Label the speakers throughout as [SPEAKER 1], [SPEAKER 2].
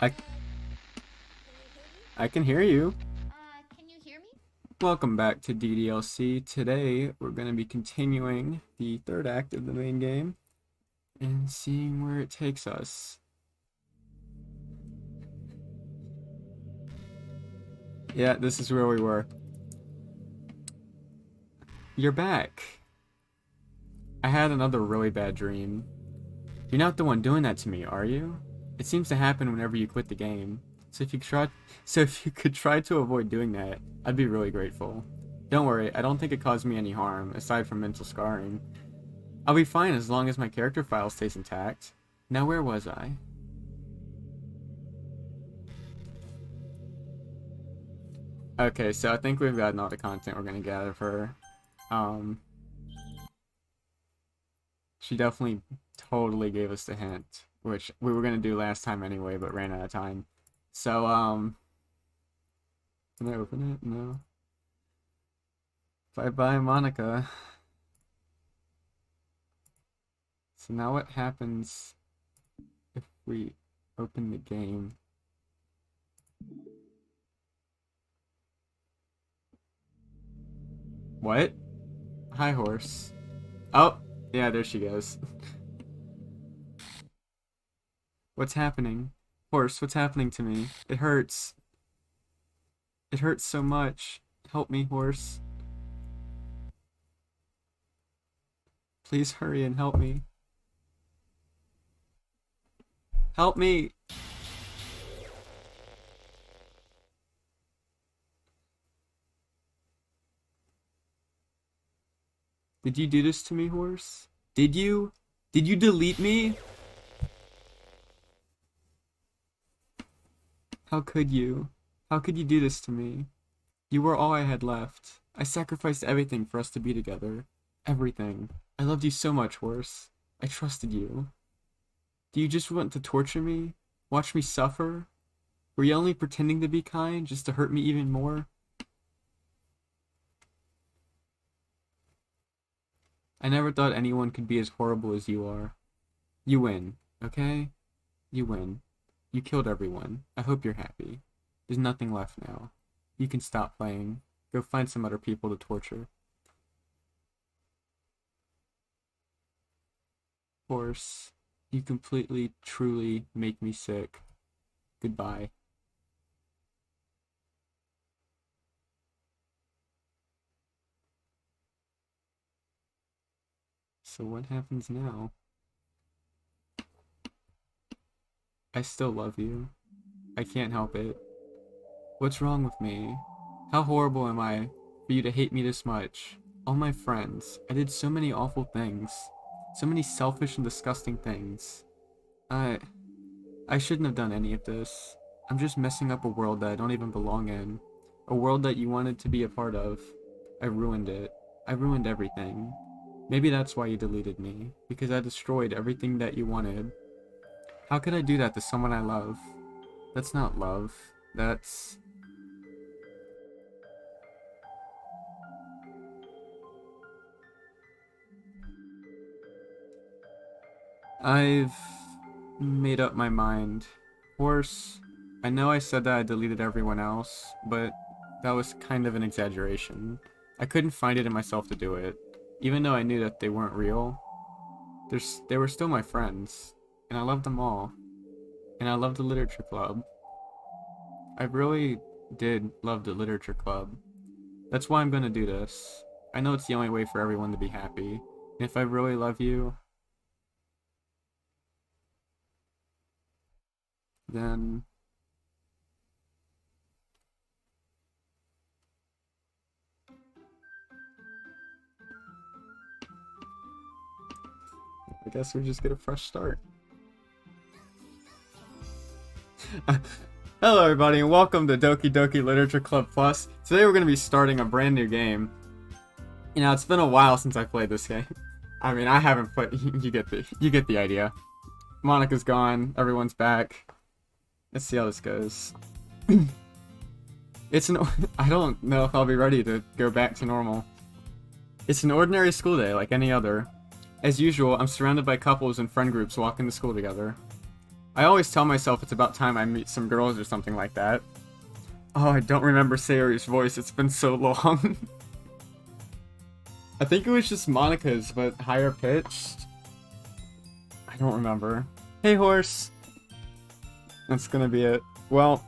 [SPEAKER 1] I
[SPEAKER 2] Can you hear me?
[SPEAKER 1] I can hear you.
[SPEAKER 2] Can you hear me?
[SPEAKER 1] Welcome back to DDLC. Today we're going to be continuing the third act of the main game and seeing where it takes us. Yeah, this is where we were. You're back. I had another really bad dream. You're not the one doing that to me, are you? It seems to happen whenever you quit the game. So if you could try to avoid doing that, I'd be really grateful. Don't worry, I don't think it caused me any harm, aside from mental scarring. I'll be fine as long as my character file stays intact. Now where was I? Okay, so I think we've gotten all the content we're gonna get out of her. Um, she definitely totally gave us the hint, which we were gonna do last time anyway, but ran out of time. So, can I open it? No. Bye-bye, Monica. So now what happens if we open the game? What? Hi, horse. Oh, yeah, there she goes. What's happening? Horse, what's happening to me? It hurts. It hurts so much. Help me, horse. Please hurry and help me. Help me! Did you do this to me, horse? Did you? Did you delete me? How could you? How could you do this to me? You were all I had left. I sacrificed everything for us to be together. Everything. I loved you so much, horse. I trusted you. Do you just want to torture me? Watch me suffer? Were you only pretending to be kind just to hurt me even more? I never thought anyone could be as horrible as you are. You win, okay? You win. You killed everyone. I hope you're happy. There's nothing left now. You can stop playing. Go find some other people to torture. Horse, you completely, truly make me sick. Goodbye. So what happens now? I still love you. I can't help it. What's wrong with me? How horrible am I for you to hate me this much? All my friends. I did so many awful things. So many selfish and disgusting things. I... I shouldn't have done any of this. I'm just messing up a world that I don't even belong in. A world that you wanted to be a part of. I ruined it. I ruined everything. Maybe that's why you deleted me. Because I destroyed everything that you wanted. How could I do that to someone I love? That's not love. That's... I've made up my mind. Horse, I know I said that I deleted everyone else, but that was kind of an exaggeration. I couldn't find it in myself to do it. Even though I knew that they weren't real, they were still my friends, and I loved them all. And I loved the literature club. I really did love the literature club. That's why I'm gonna do this. I know it's the only way for everyone to be happy. And if I really love you, then I guess we just get a fresh start. Hello everybody and welcome to Doki Doki Literature Club Plus. Today we're going to be starting a brand new game. You know, it's been a while since I played this game. I mean, I haven't played... You get the idea. Monika's gone, everyone's back. Let's see how this goes. I don't know if I'll be ready to go back to normal. It's an ordinary school day like any other. As usual, I'm surrounded by couples and friend groups walking to school together. I always tell myself it's about time I meet some girls or something like that. Oh, I don't remember Sayori's voice. It's been so long. I think it was just Monika's, but higher pitched. I don't remember. Hey, horse. That's gonna be it. Well,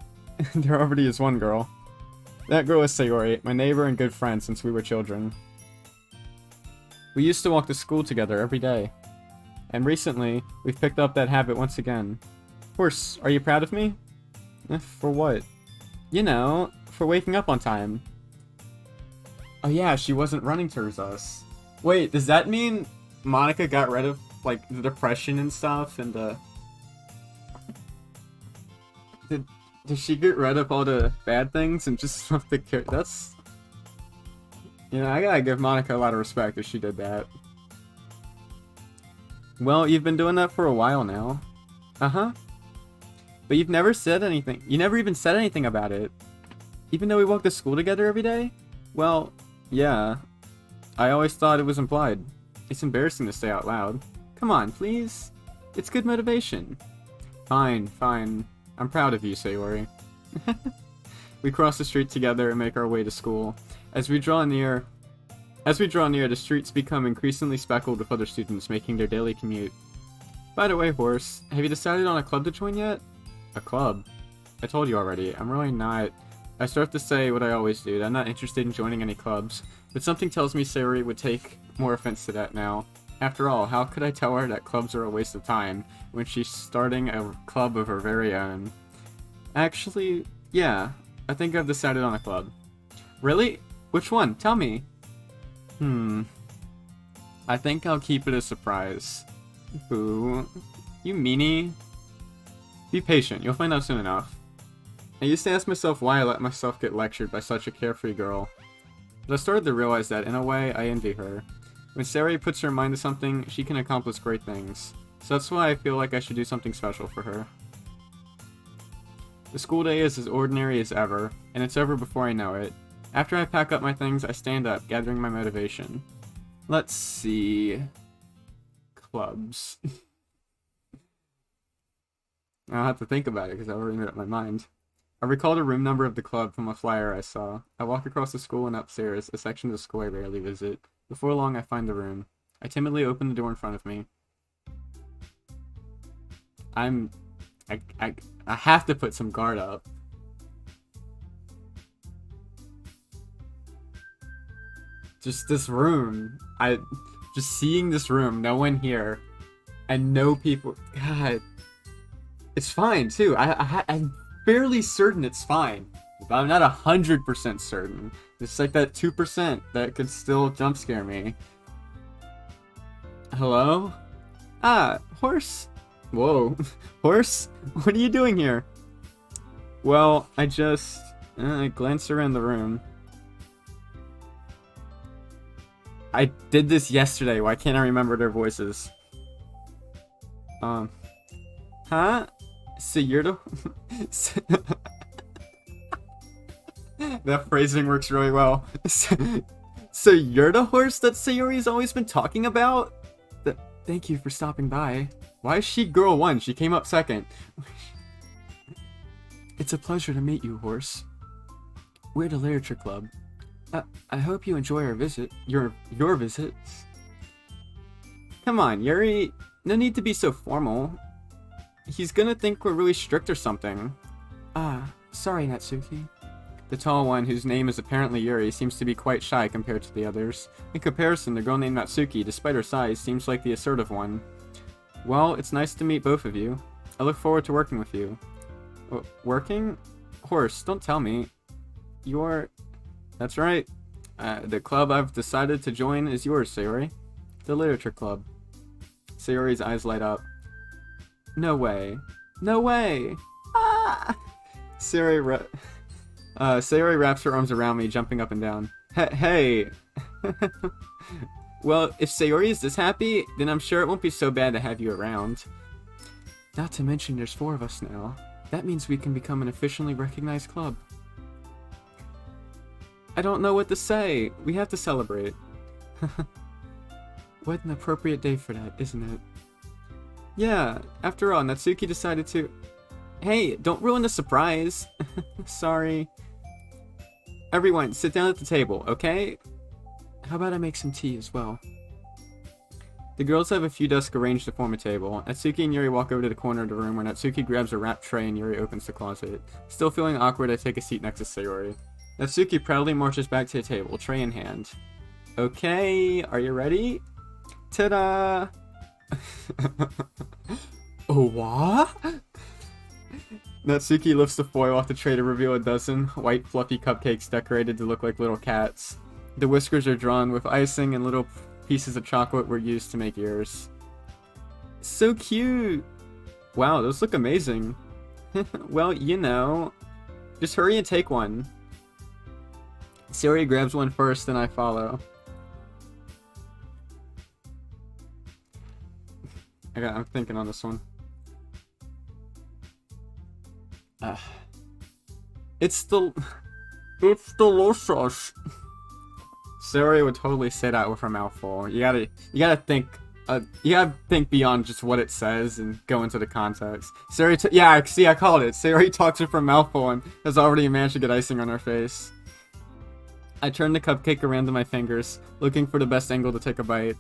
[SPEAKER 1] there already is one girl. That girl is Sayori, my neighbor and good friend since we were children. We used to walk to school together every day. And recently, we've picked up that habit once again. Horse, are you proud of me? For what? You know, for waking up on time. Oh yeah, she wasn't running towards us. Wait, does that mean Monika got rid of, like, the depression and stuff, and Did she get rid of all the bad things and just left the character? That's... You know, I gotta give Monika a lot of respect if she did that. Well, you've been doing that for a while now. Uh-huh. But you've never said anything. You never even said anything about it. Even though we walk to school together every day? Well, yeah. I always thought it was implied. It's embarrassing to say out loud. Come on, please. It's good motivation. Fine, fine. I'm proud of you, Sayori. We cross the street together and make our way to school. As we draw near, the streets become increasingly speckled with other students making their daily commute. By the way, Horse, have you decided on a club to join yet? A club? I told you already, I'm really not... I start to say what I always do, that I'm not interested in joining any clubs, but something tells me Sayori would take more offense to that now. After all, how could I tell her that clubs are a waste of time when she's starting a club of her very own? Actually, yeah, I think I've decided on a club. Really? Which one? Tell me. I think I'll keep it a surprise. Boo. You meanie. Be patient, you'll find out soon enough. I used to ask myself why I let myself get lectured by such a carefree girl. But I started to realize that, in a way, I envy her. When Sayori puts her mind to something, she can accomplish great things. So that's why I feel like I should do something special for her. The school day is as ordinary as ever, and it's over before I know it. After I pack up my things, I stand up, gathering my motivation. Let's see... Clubs. I'll have to think about it, because I've already made up my mind. I recall the room number of the club from a flyer I saw. I walk across the school and upstairs, a section of the school I rarely visit. Before long, I find the room. I timidly open the door in front of me. I have to put some guard up. Just this room. Just seeing this room, no one here, and no people. God. It's fine, too. I'm fairly certain it's fine. But I'm not 100% certain. It's like that 2% that could still jump scare me. Hello? Ah, Horse? Whoa. Horse? What are you doing here? Well, I just... I glanced around the room. I did this yesterday. Why can't I remember their voices? Huh? So you're the... That phrasing works really well. So you're the horse that Sayori's always been talking about? Thank you for stopping by. Why is she girl 1? She came up second. It's a pleasure to meet you, Horse. We're the Literature Club. I hope you enjoy our visit. Your visits. Come on, Yuri. No need to be so formal. He's gonna think we're really strict or something. Ah, sorry, Natsuki. The tall one, whose name is apparently Yuri, seems to be quite shy compared to the others. In comparison, the girl named Natsuki, despite her size, seems like the assertive one. Well, it's nice to meet both of you. I look forward to working with you. Working? Horse, don't tell me. You're... That's right. The club I've decided to join is yours, Sayori. The Literature Club. Sayori's eyes light up. No way. No way! Ah! Sayori wraps her arms around me, jumping up and down. Hey! Well, if Sayori is this happy, then I'm sure it won't be so bad to have you around. Not to mention there's 4 of us now. That means we can become an officially recognized club. I don't know what to say. We have to celebrate. What an appropriate day for that, isn't it? Yeah, after all, Natsuki decided to... Hey, don't ruin the surprise. Sorry. Everyone, sit down at the table, okay? How about I make some tea as well? The girls have a few desks arranged to form a table. Natsuki and Yuri walk over to the corner of the room where Natsuki grabs a wrapped tray and Yuri opens the closet. Still feeling awkward, I take a seat next to Sayori. Natsuki proudly marches back to the table, tray in hand. Okay, are you ready? Ta-da! Oh, what? Natsuki lifts the foil off the tray to reveal a dozen white fluffy cupcakes decorated to look like little cats. The whiskers are drawn with icing and little pieces of chocolate were used to make ears. So cute! Wow, those look amazing. Well, you know, just hurry and take one. Sayori grabs one first, then I follow. I'm thinking on this one. It's delicious. Sayori would totally say that with her mouth full. You gotta think beyond just what it says and go into the context. Sayori, I called it. Sayori talks with her mouth full and has already managed to get icing on her face. I turn the cupcake around to my fingers, looking for the best angle to take a bite.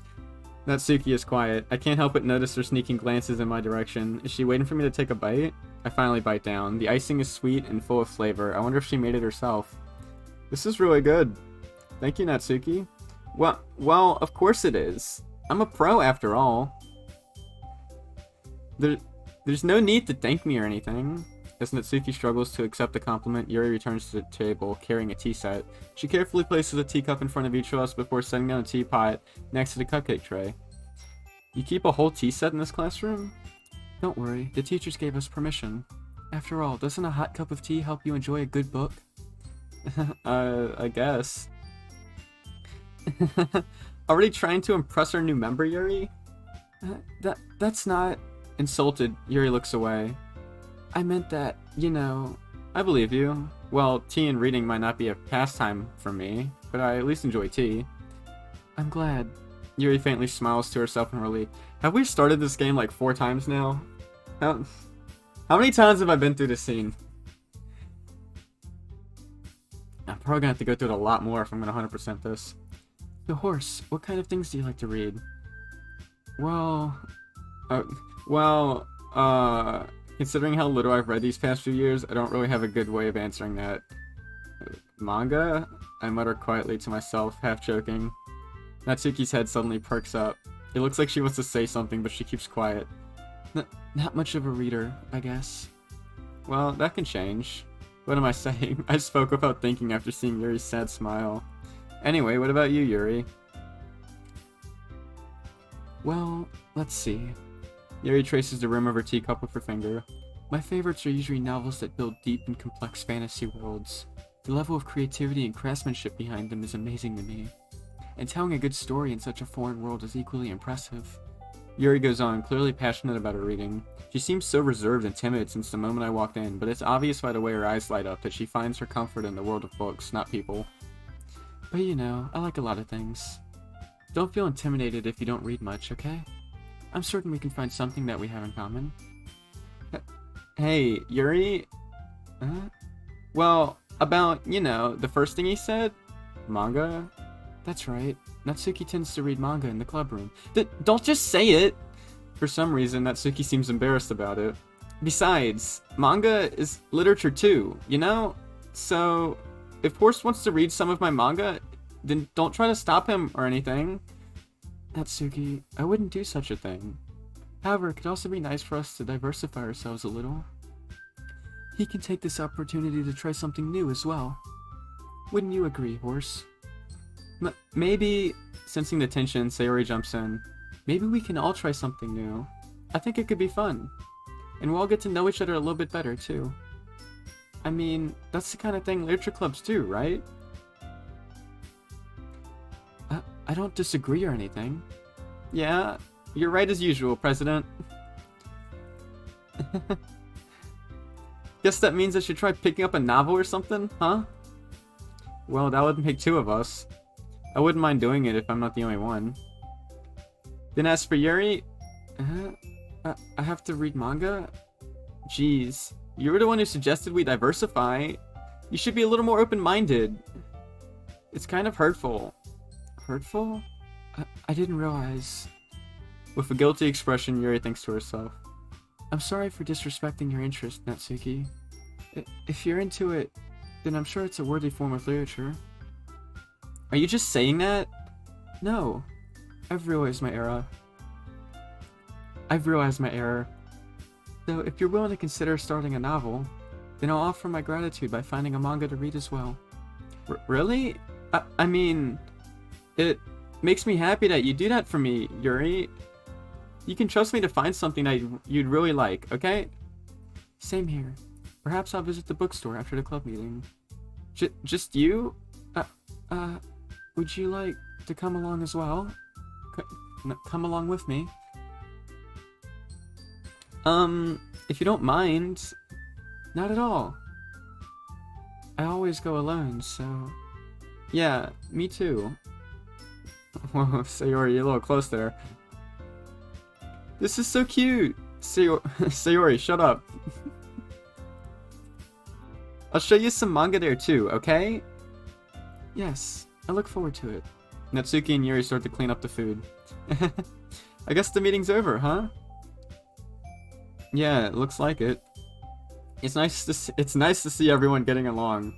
[SPEAKER 1] Natsuki is quiet. I can't help but notice her sneaking glances in my direction. Is she waiting for me to take a bite? I finally bite down. The icing is sweet and full of flavor. I wonder if she made it herself. This is really good. Thank you, Natsuki. Well, of course it is. I'm a pro after all. There's no need to thank me or anything. As Natsuki struggles to accept the compliment, Yuri returns to the table, carrying a tea set. She carefully places a teacup in front of each of us before setting down a teapot next to the cupcake tray. You keep a whole tea set in this classroom? Don't worry, the teachers gave us permission. After all, doesn't a hot cup of tea help you enjoy a good book? I guess. Already trying to impress our new member, Yuri? That's not... Insulted, Yuri looks away. I meant that, you know... I believe you. Well, tea and reading might not be a pastime for me, but I at least enjoy tea. I'm glad. Yuri faintly smiles to herself in relief. Have we started this game like 4 times now? How many times have I been through this scene? I'm probably gonna have to go through it a lot more if I'm gonna 100% this. The horse, what kind of things do you like to read? Considering how little I've read these past few years, I don't really have a good way of answering that. Manga? I mutter quietly to myself, half joking. Natsuki's head suddenly perks up. It looks like she wants to say something, but she keeps quiet. Not much of a reader, I guess. Well, that can change. What am I saying? I spoke without thinking after seeing Yuri's sad smile. Anyway, what about you, Yuri? Well, let's see. Yuri traces the rim of her teacup with her finger. My favorites are usually novels that build deep and complex fantasy worlds. The level of creativity and craftsmanship behind them is amazing to me. And telling a good story in such a foreign world is equally impressive. Yuri goes on, clearly passionate about her reading. She seems so reserved and timid since the moment I walked in, but it's obvious by the way her eyes light up that she finds her comfort in the world of books, not people. But you know, I like a lot of things. Don't feel intimidated if you don't read much, okay? I'm certain we can find something that we have in common. Hey, Yuri? Well, about, you know, the first thing he said? Manga? That's right. Natsuki tends to read manga in the club room. Don't just say it! For some reason, Natsuki seems embarrassed about it. Besides, manga is literature too, you know? So, if Horst wants to read some of my manga, then don't try to stop him or anything. Natsuki, I wouldn't do such a thing. However, it could also be nice for us to diversify ourselves a little. He can take this opportunity to try something new as well. Wouldn't you agree, Horse? Maybe, sensing the tension, Sayori jumps in. Maybe we can all try something new. I think it could be fun. And we'll all get to know each other a little bit better, too. I mean, that's the kind of thing literature clubs do, right? I don't disagree or anything. Yeah, you're right as usual, President. Guess that means I should try picking up a novel or something, huh? Well, that would make 2 of us. I wouldn't mind doing it if I'm not the only one. Then as for Yuri... I have to read manga? Jeez. You were the one who suggested we diversify. You should be a little more open-minded. It's kind of hurtful. Hurtful? I didn't realize. With a guilty expression, Yuri thinks to herself. I'm sorry for disrespecting your interest, Natsuki. If you're into it, then I'm sure it's a worthy form of literature. Are you just saying that? No. I've realized my error. So if you're willing to consider starting a novel, then I'll offer my gratitude by finding a manga to read as well. Really? I mean, it makes me happy that you do that for me, Yuri. You can trust me to find something that you'd really like, okay? Same here. Perhaps I'll visit the bookstore after the club meeting. Just you? Would you like to come along as well? Come along with me? If you don't mind. Not at all. I always go alone, so... Yeah, me too. Whoa, Sayori, you're a little close there. This is so cute! Sayori, shut up. I'll show you some manga there too, okay? Yes, I look forward to it. Natsuki and Yuri start to clean up the food. I guess the meeting's over, huh? Yeah, it looks like it. It's nice to see everyone getting along.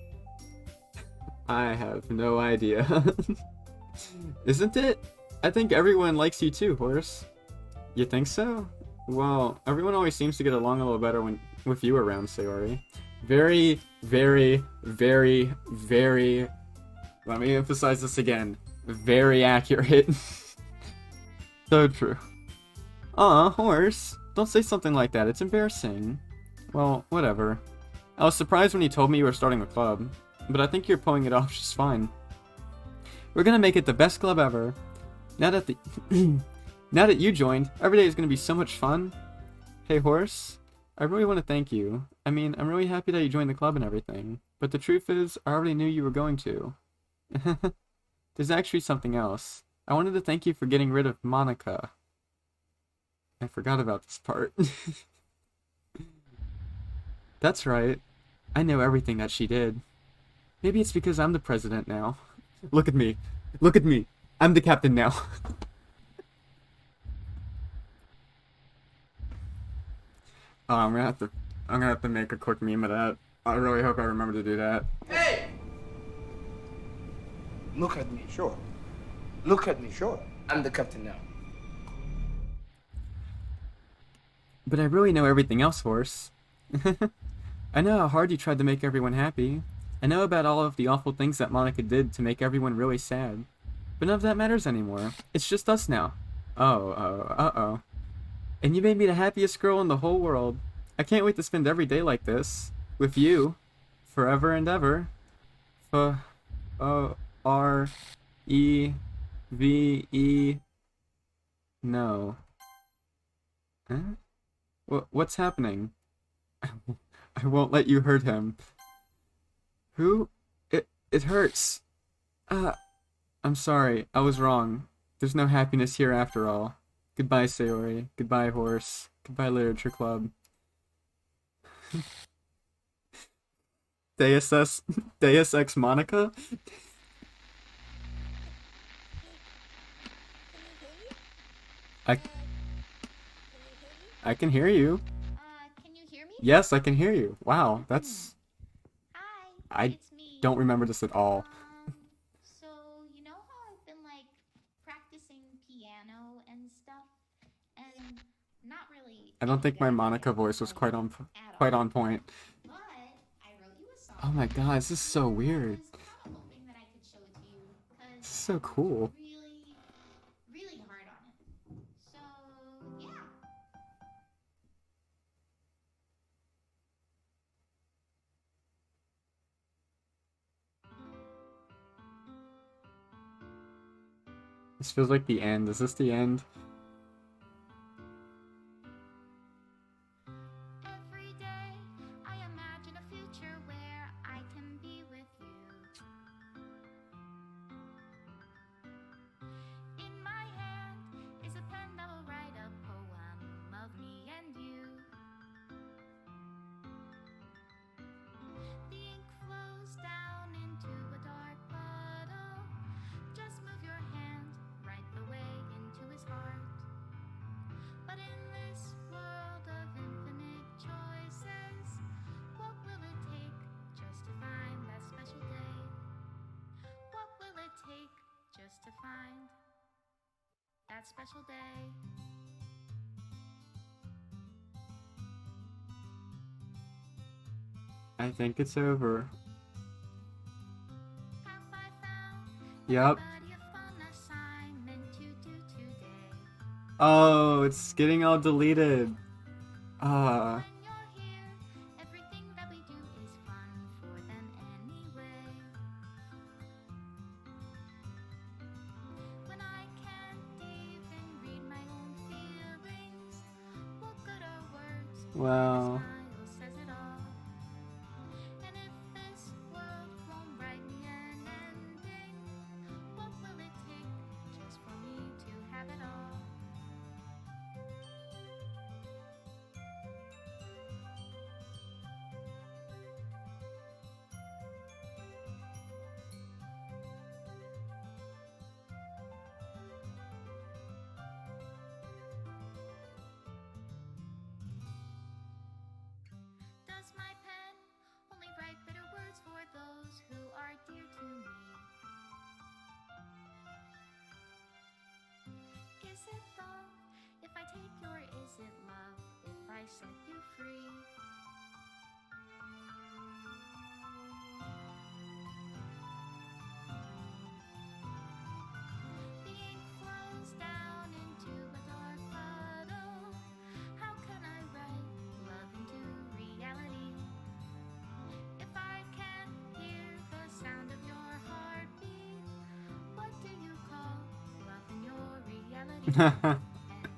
[SPEAKER 1] I have no idea. Isn't it? I think everyone likes you too, Horse. You think so? Well, everyone always seems to get along a little better with you around, Sayori. Very, very, very, very... Let me emphasize this again. Very accurate. So true. Aw, Horse. Don't say something like that. It's embarrassing. Well, whatever. I was surprised when you told me you were starting a club, but I think you're pulling it off just fine. We're gonna make it the best club ever. Now that now that you joined, every day is gonna be so much fun. Hey, Horse. I really want to thank you. I mean, I'm really happy that you joined the club and everything, but the truth is, I already knew you were going to. There's actually something else. I wanted to thank you for getting rid of Monika. I forgot about this part. That's right. I know everything that she did. Maybe it's because I'm the president now. Look at me. Look at me. I'm the captain now. Oh, I'm gonna have to make a quick meme of that. I really hope I remember to do that.
[SPEAKER 3] Hey! Look at me, sure. Look at me, sure. I'm the captain now.
[SPEAKER 1] But I really know everything else, Horse. I know how hard you tried to make everyone happy. I know about all of the awful things that Monika did to make everyone really sad. But none of that matters anymore. It's just us now. Uh-oh. And you made me the happiest girl in the whole world. I can't wait to spend every day like this. With you. Forever and ever. R-E-V-E... No. Huh? What's happening? I won't let you hurt him. Who? It hurts. I'm sorry. I was wrong. There's no happiness here after all. Goodbye, Sayori. Goodbye, Horse. Goodbye, Literature Club. Deus Ex Monika? I can hear you.
[SPEAKER 2] Can you hear me?
[SPEAKER 1] Yes, I can hear you. Wow, that's...
[SPEAKER 2] Hi,
[SPEAKER 1] I
[SPEAKER 2] it's me.
[SPEAKER 1] don't remember this at all.
[SPEAKER 2] So, you know how I've been, like, practicing piano and stuff? And not really...
[SPEAKER 1] I don't think my
[SPEAKER 2] any good
[SPEAKER 1] Monika
[SPEAKER 2] at it,
[SPEAKER 1] voice was
[SPEAKER 2] like,
[SPEAKER 1] quite on point.
[SPEAKER 2] But I wrote you a song.
[SPEAKER 1] Oh my god, this is so weird.
[SPEAKER 2] I was kind of hoping that I could show it to you, because
[SPEAKER 1] This is so cool.
[SPEAKER 2] really, really hard on it. So, yeah.
[SPEAKER 1] This feels like the end. Is this the end?
[SPEAKER 2] Every day I imagine a future where I can be with you. In my hand is a pen that will write a poem of me that special day.
[SPEAKER 1] I think it's over.
[SPEAKER 2] Have I found
[SPEAKER 1] Yep.
[SPEAKER 2] anybody a fun assignment to do today?
[SPEAKER 1] Oh, it's getting all deleted.
[SPEAKER 2] When you're here, everything that we do is fun for them anyway. When I can't even read my own feelings, what good are words?
[SPEAKER 1] Wow.
[SPEAKER 2] A smile says it all. And if this world won't write me an ending, what will it take just for me to have it all? Does my pen only write bitter words for those who are dear to me? Is it love if I take your is it love if I set you free? The ink flows down into a dark puddle. How can I write love into reality? If I can't hear the sound of your heartbeat, what do you call love in your reality? And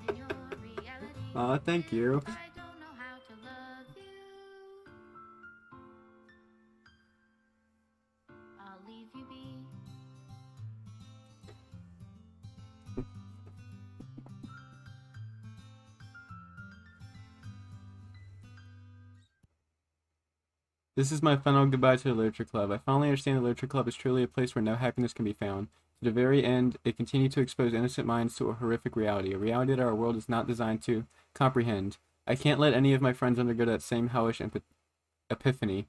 [SPEAKER 2] in your reality,
[SPEAKER 1] Aw, thank you.
[SPEAKER 2] I don't know how to love you. I'll leave you be.
[SPEAKER 1] This is my final goodbye to the Literature Club. I finally understand the Literature Club is truly a place where no happiness can be found. To the very end, it continued to expose innocent minds to a horrific reality, a reality that our world is not designed to comprehend. I can't let any of my friends undergo that same hellish epiphany.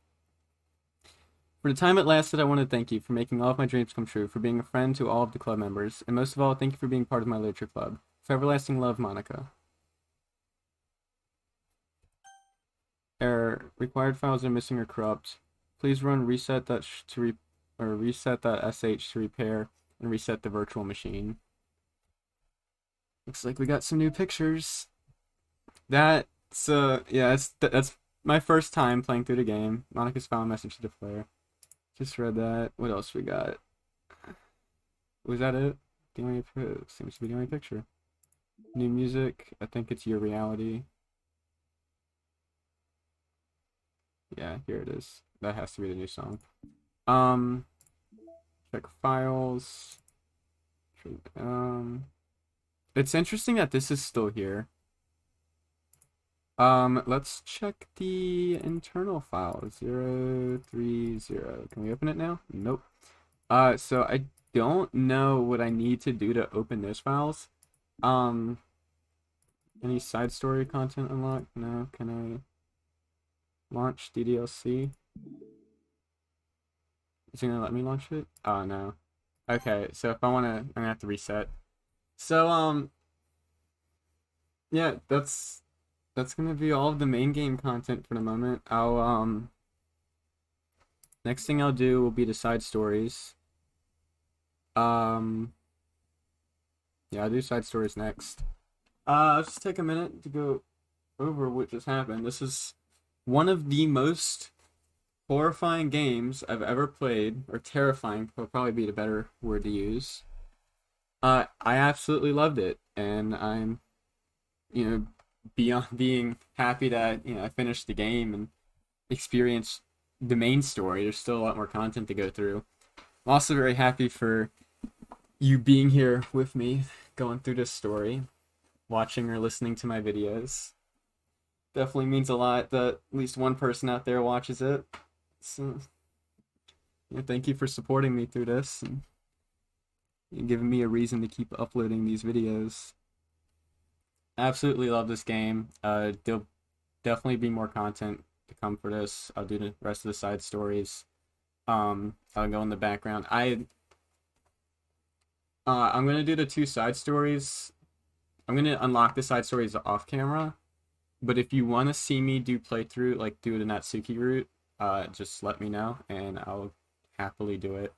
[SPEAKER 1] For the time it lasted, I want to thank you for making all of my dreams come true, for being a friend to all of the club members, and most of all, thank you for being part of my Literature Club. For everlasting love, Monika. Error. Required files are missing or corrupt. Please run reset that reset that sh to repair and reset the virtual machine. Looks like we got some new pictures. That's yeah, that's my first time playing through the game. Monika's found message to the player. Just read that. What else we got? Was that it? The only seems to be the only picture. New music. I think it's Your Reality. Yeah, here it is. That has to be the new song. Check files. It's interesting that this is still here. Let's check the internal file. 030. Can we open it now? Nope. So I don't know what I need to do to open those files. Any side story content unlocked? No. Can I launch DDLC? Is it gonna let me launch it? Oh no. Okay, so if I wanna, I'm gonna have to reset. So yeah, that's gonna be all of the main game content for the moment. I'll next thing I'll do will be the side stories. Yeah, I'll do side stories next. I'll just take a minute to go over what just happened. This is one of the most horrifying games I've ever played, or terrifying will probably be the better word to use. I absolutely loved it, and I'm, beyond being happy that, I finished the game and experienced the main story. There's still a lot more content to go through. I'm also very happy for you being here with me, going through this story, watching or listening to my videos. Definitely means a lot that at least one person out there watches it. So, thank you for supporting me through this and giving me a reason to keep uploading these videos. Absolutely love this game. There'll definitely be more content to come for this. I'll do the rest of the side stories. I'll go in the background. I'm gonna do the 2 side stories I'm gonna unlock the side stories off camera, but if you want to see me do playthrough, like do the Natsuki route, just let me know and I'll happily do it.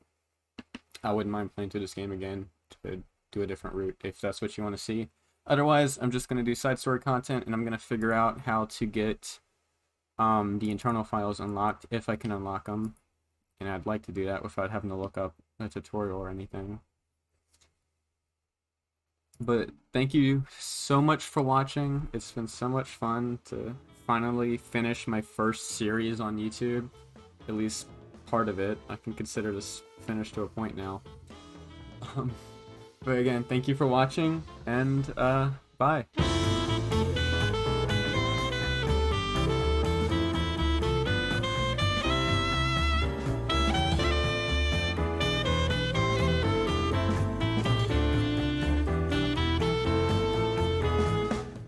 [SPEAKER 1] I wouldn't mind playing through this game again to do a different route if that's what you want to see. Otherwise, I'm just gonna do side story content, and I'm gonna figure out how to get the internal files unlocked if I can unlock them, and I'd like to do that without having to look up a tutorial or anything. But thank you so much for watching. It's been so much fun to finally finish my first series on YouTube, at least part of it. I can consider this finished to a point now. But again, thank you for watching, and bye.